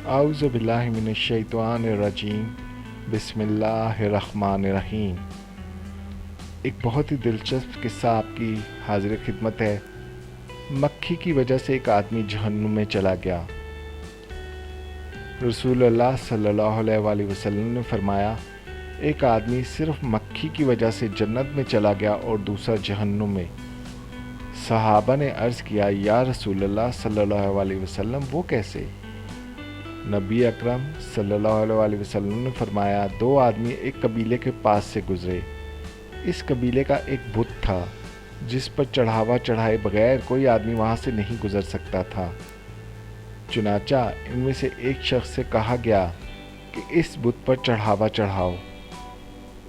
اعوذ باللہ من الشیطان الرجیم بسم اللہ الرحمن الرحیم۔ ایک بہت ہی دلچسپ قصہ آپ کی حاضر خدمت ہے۔ مکھی کی وجہ سے ایک آدمی جہنم میں چلا گیا۔ رسول اللہ صلی اللہ علیہ وآلہ وسلم نے فرمایا، ایک آدمی صرف مکھی کی وجہ سے جنت میں چلا گیا اور دوسرا جہنم میں۔ صحابہ نے عرض کیا، یا رسول اللہ صلی اللہ علیہ وسلم وہ کیسے؟ نبی اکرم صلی اللہ علیہ وآلہ وسلم نے فرمایا، دو آدمی ایک قبیلے کے پاس سے گزرے۔ اس قبیلے کا ایک بت تھا جس پر چڑھاوا چڑھائے بغیر کوئی آدمی وہاں سے نہیں گزر سکتا تھا۔ چنانچہ ان میں سے ایک شخص سے کہا گیا کہ اس بت پر چڑھاوا چڑھاؤ۔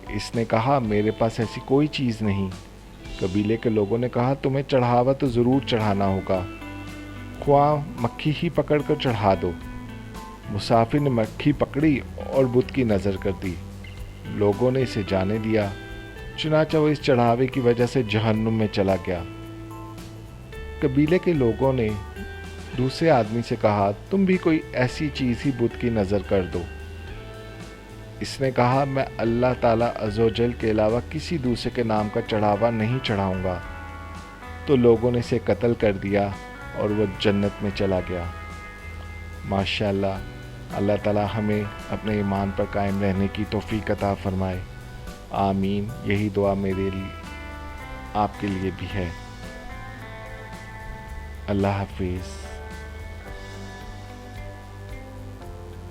اس نے کہا، میرے پاس ایسی کوئی چیز نہیں۔ قبیلے کے لوگوں نے کہا، تمہیں چڑھاوا تو ضرور چڑھانا ہوگا، خواہ مکھی ہی پکڑ کر چڑھا دو۔ مسافر نے مکھی پکڑی اور بت کی نظر کر دی۔ لوگوں نے اسے جانے دیا، چنانچہ وہ اس چڑھاوے کی وجہ سے جہنم میں چلا گیا۔ قبیلے کے لوگوں نے دوسرے آدمی سے کہا، تم بھی کوئی ایسی چیز ہی بت کی نظر کر دو۔ اس نے کہا، میں اللہ تعالیٰ عز و جل کے علاوہ کسی دوسرے کے نام کا چڑھاوا نہیں چڑھاؤں گا۔ تو لوگوں نے اسے قتل کر دیا اور وہ جنت میں چلا گیا۔ ماشاءاللہ، اللہ تعالیٰ ہمیں اپنے ایمان پر قائم رہنے کی توفیق عطا فرمائے، آمین۔ یہی دعا میرے لیے آپ کے لیے بھی ہے۔ اللہ حافظ۔